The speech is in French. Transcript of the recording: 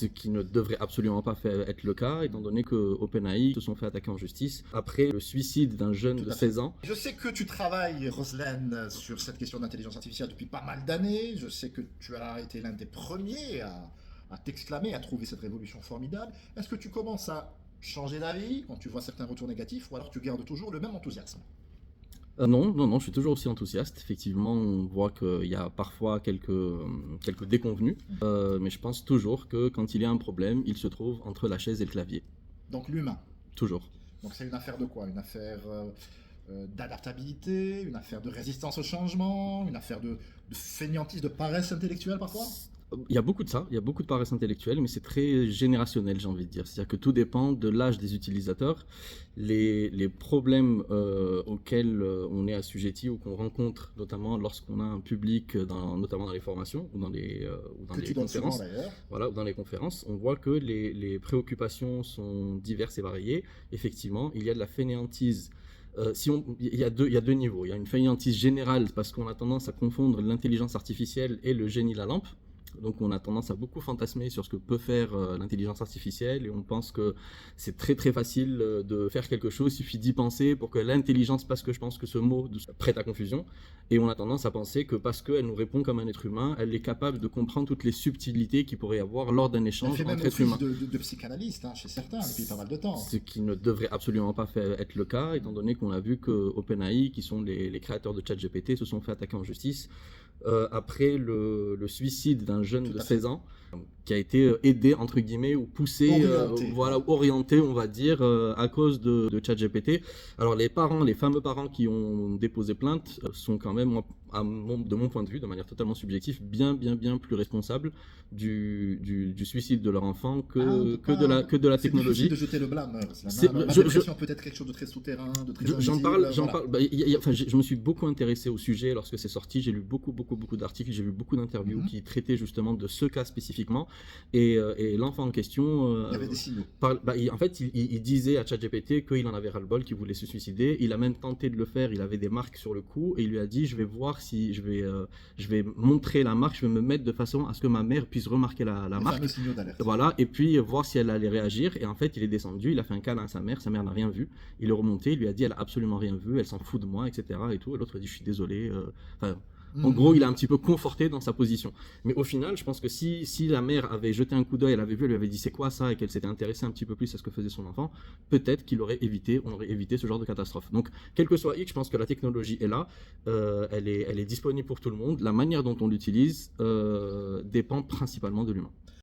Ce qui ne devrait absolument pas être le cas, étant donné que OpenAI se sont fait attaquer en justice après le suicide d'un jeune de 16 ans. Je sais que tu travailles, Roselaine, sur cette question d'intelligence artificielle depuis pas mal d'années. Je sais que tu as été l'un des premiers à t'exclamer, à trouver cette révolution formidable. Est-ce que tu commences à changer d'avis quand tu vois certains retours négatifs, ou alors tu gardes toujours le même enthousiasme? Non, je suis toujours aussi enthousiaste. Effectivement, on voit qu'il y a parfois quelques déconvenus, mais je pense toujours que quand il y a un problème, il se trouve entre la chaise et le clavier. Donc l'humain. Toujours. Donc c'est une affaire de quoi? Une affaire d'adaptabilité, une affaire de résistance au changement, une affaire de fainéantise, de paresse intellectuelle parfois? Il y a beaucoup de ça, il y a beaucoup de paresse intellectuelle, mais c'est très générationnel, j'ai envie de dire. C'est-à-dire que tout dépend de l'âge des utilisateurs. Les problèmes auxquels on est assujetti ou qu'on rencontre, notamment lorsqu'on a un public, notamment dans les formations ou dans les conférences, voilà, ou dans les conférences, on voit que les préoccupations sont diverses et variées. Effectivement, il y a de la fainéantise. Il y a deux niveaux. Il y a une fainéantise générale parce qu'on a tendance à confondre l'intelligence artificielle et le génie de la lampe. Donc on a tendance à beaucoup fantasmer sur ce que peut faire l'intelligence artificielle et on pense que c'est très très facile de faire quelque chose, il suffit d'y penser pour que l'intelligence, parce que je pense que ce mot prête à confusion, et on a tendance à penser que parce qu'elle nous répond comme un être humain, elle est capable de comprendre toutes les subtilités qu'il pourrait y avoir lors d'un échange entre êtres humains. De psychanalyste chez certains depuis pas mal de temps. Ce qui ne devrait absolument pas être le cas, étant donné qu'on a vu que OpenAI, qui sont les créateurs de ChatGPT, se sont fait attaquer en justice après le suicide d'un jeune de 16 ans qui a été aidé, entre guillemets, ou poussé, orienté, on va dire, à cause de ChatGPT. Alors les fameux parents qui ont déposé plainte sont quand même, de mon point de vue, de manière totalement subjective, bien plus responsables du suicide de leur enfant que de la technologie. C'est difficile de jeter le blâme. La dépression peut être quelque chose de très souterrain, de très invisible. J'en parle. Je me suis beaucoup intéressé au sujet lorsque c'est sorti. J'ai lu beaucoup d'articles, j'ai vu beaucoup d'interviews qui traitaient justement de ce cas spécifiquement. Et l'enfant en question, il y avait des signaux. En fait, il disait à ChatGPT qu'il en avait ras-le-bol, qu'il voulait se suicider. Il a même tenté de le faire. Il avait des marques sur le cou et il lui a dit: je vais voir si je vais montrer la marque, je vais me mettre de façon à ce que ma mère puisse remarquer la marque. Voilà, et puis voir si elle allait réagir. Et en fait, il est descendu, il a fait un câlin à sa mère n'a rien vu. Il est remonté, il lui a dit: elle a absolument rien vu, elle s'en fout de moi, etc. Et tout. Et l'autre a dit: je suis désolé. En gros, il a un petit peu conforté dans sa position. Mais au final, je pense que si la mère avait jeté un coup d'œil, elle avait vu, elle lui avait dit c'est quoi ça, et qu'elle s'était intéressée un petit peu plus à ce que faisait son enfant, peut-être on aurait évité ce genre de catastrophe. Donc, quel que soit X, je pense que la technologie est là, elle est disponible pour tout le monde. La manière dont on l'utilise dépend principalement de l'humain.